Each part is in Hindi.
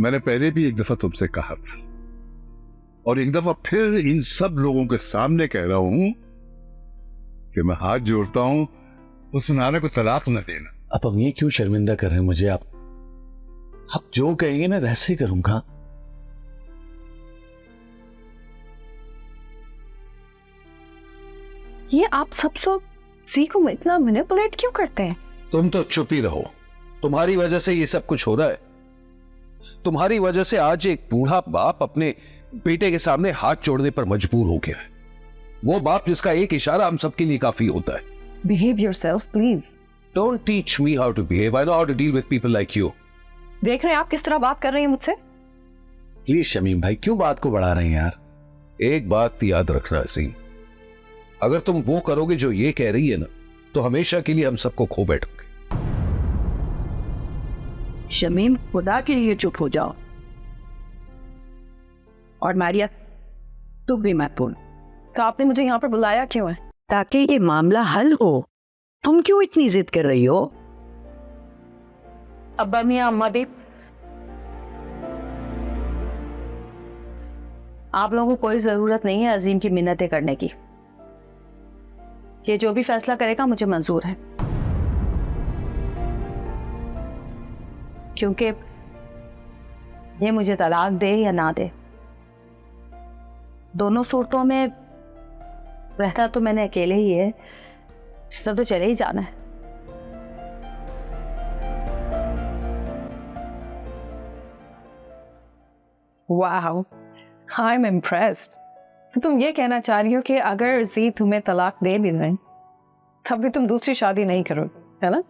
मैंने पहले भी एक दफा तुमसे कहा था और एक दफा फिर इन सब लोगों के सामने कह रहा हूं कि मैं हाथ जोड़ता हूं उस नारे को तलाक न देना। अब ये क्यों शर्मिंदा कर रहे हैं मुझे? आप जो कहेंगे ना वैसे ही करूंगा। ये आप सब लोग ज़ी को इतना मैनिपुलेट क्यों करते हैं? तुम तो चुप ही रहो। तुम्हारी वजह से ये सब कुछ हो रहा है। तुम्हारी वजह से आज एक बूढ़ा बाप अपने बेटे के सामने हाथ जोड़ने पर मजबूर हो गया है। वो बाप जिसका एक इशारा हम सबके लिए काफी होता है। Behave yourself, please. Don't teach me how to behave. I know how to deal with people like you. देख रहे हैं आप किस तरह बात कर रही हैं मुझसे? प्लीज शमीम भाई, क्यों बात को बढ़ा रहे हैं यार? एक बात याद रखना असीम, अगर तुम वो करोगे जो ये कह रही है ना, तो हमेशा के लिए हम सबको खो बैठोगे। शमीम, खुदा के लिए चुप हो जाओ। और मारिया, तुम भी मत बोल। तो आपने मुझे यहाँ पर बुलाया क्यों है? ताकि ये मामला हल हो। तुम क्यों इतनी जिद कर रही हो? अब्बा मियाँ अम्मा भी, आप लोगों को कोई जरूरत नहीं है अजीम की मिन्नतें करने की। ये जो भी फैसला करेगा मुझे मंजूर है, क्योंकि ये मुझे तलाक दे या ना दे, दोनों सूरतों में रहना तो मैंने अकेले ही है, इससे तो चले ही जाना है। वाह, आई एम इम्प्रेस्ड। तो तुम ये कहना चाह रही हो कि अगर ज़ी तुम्हें तलाक दे भी दें तब भी तुम दूसरी शादी नहीं करोगे, है ना?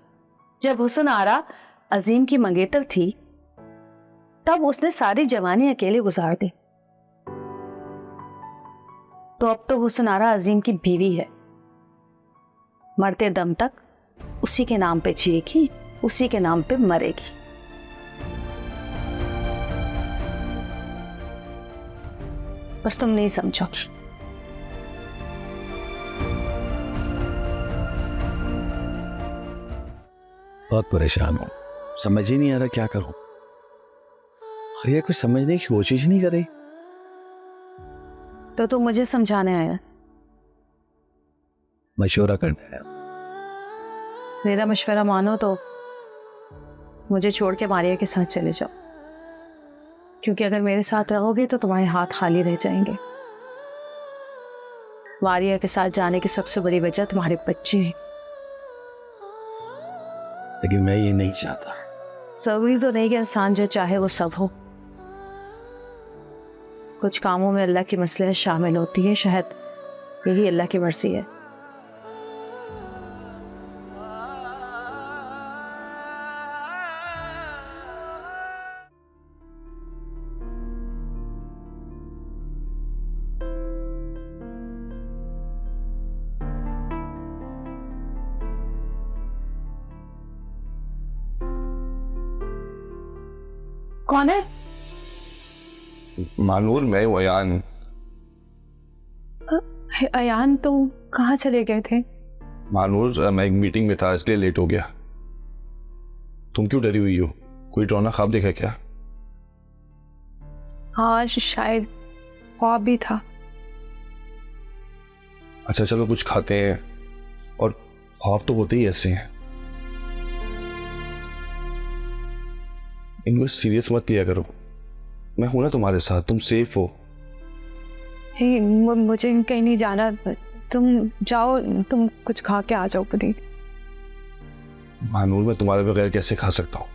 जब हुस्न आरा अजीम की मंगेतर थी तब उसने सारी जवानी अकेले गुजार दी, तो अब तो हुस्न आरा अजीम की बीवी है। मरते दम तक उसी के नाम पे जिएगी, उसी के नाम पे मरेगी। बस तुम नहीं समझोगी। बहुत परेशान हूं, समझ ही नहीं आ रहा क्या करूं। और ये कुछ समझने की कोशिश नहीं कर रही। तो तुम मुझे समझाने आया? मशवरा करने आया। मेरा मशवरा मानो तो मुझे छोड़ के मारिया के साथ चले जाओ, क्योंकि अगर मेरे साथ रहोगे तो तुम्हारे हाथ खाली रह जाएंगे। मारिया के साथ जाने की सबसे बड़ी वजह तुम्हारे बच्चे हैं। लेकिन मैं ये नहीं चाहता। जरूरी तो नहीं कि इंसान जो चाहे वो सब हो। कुछ कामों में अल्लाह की मसलहत शामिल होती है, शायद यही अल्लाह की मर्जी है। कौन है? मानूर, मैं हूं अयान। अयान, तुम कहाँ चले गए थे? मानूर, मैं एक मीटिंग में था इसलिए लेट हो गया। तुम क्यों डरी हुई हो? कोई डरावना ख्वाब देखा क्या? हाँ, शायद ख्वाब भी था। अच्छा चलो कुछ खाते हैं। और ख्वाब तो होते ही ऐसे हैं, इनको सीरियस मत लिया करो। मैं हूं ना तुम्हारे साथ, तुम सेफ हो। मुझे कहीं नहीं जाना, तुम जाओ, तुम कुछ खा के आ जाओ खुद। मानूर, मैं तुम्हारे बगैर कैसे खा सकता हूं?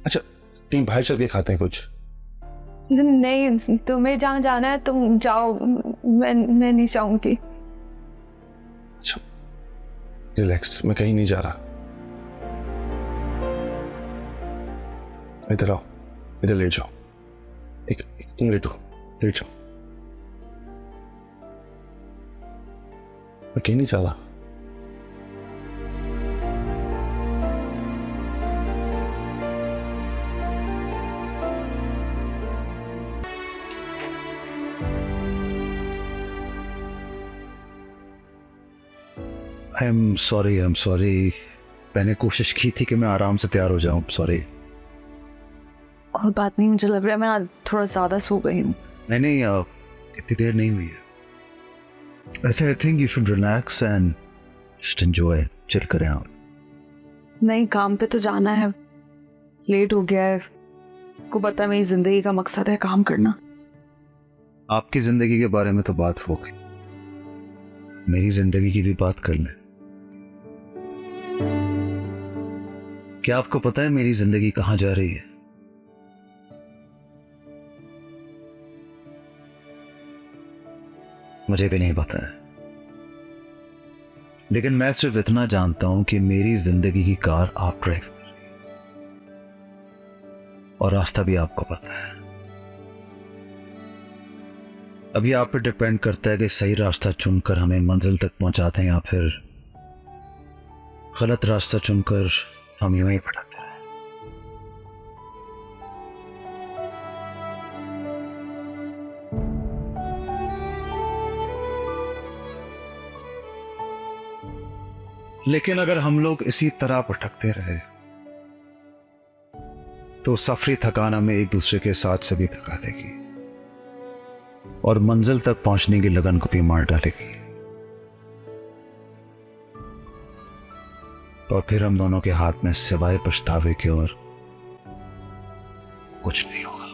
अच्छा कहीं बाहर चल के खाते हैं कुछ। नहीं, तुम्हें जहाँ जाना है तुम जाओ, मैं नहीं जाऊंगी। अच्छा रिलैक्स, मैं कहीं नहीं जा रहा। इधर आओ, इधर लेट जाओ। एक तुम लेटो, लेट जाओ। मैं कहीं नहीं जा रहा। I am sorry. मैंने कोशिश की थी कि मैं आराम से तैयार हो जाऊं। सॉरी। कोई बात नहीं, मुझे लग रहा है मैं आज थोड़ा ज्यादा सो गई हूँ। नहीं इतनी देर नहीं हुई है। ऐसे I think you should relax and just enjoy, chill करें आप। नहीं, काम पे तो जाना है, लेट हो गया है। को पता है मेरी जिंदगी का मकसद है काम करना। आपकी जिंदगी के बारे में तो बात हो गई, मेरी जिंदगी की भी बात कर लें। क्या आपको पता है मेरी जिंदगी कहां जा रही है? मुझे भी नहीं पता है, लेकिन मैं सिर्फ इतना जानता हूं कि मेरी जिंदगी की कार आप ड्राइव कर रही हैं, और रास्ता भी आपको पता है। अभी आप पे डिपेंड करता है कि सही रास्ता चुनकर हमें मंजिल तक पहुंचा दें या फिर गलत रास्ता चुनकर हम यूं ही भटकते रहें। लेकिन अगर हम लोग इसी तरह भटकते रहे तो सफरी थकान हमें एक दूसरे के साथ से भी थका देगी और मंजिल तक पहुंचने की लगन को भी मार डालेगी, और फिर हम दोनों के हाथ में सिवाय पछतावे के और कुछ नहीं होगा।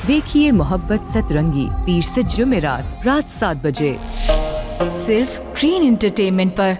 देखिए मोहब्बत सतरंगी पीर से जुमेरात रात 7 बजे सिर्फ ग्रीन एंटरटेनमेंट पर।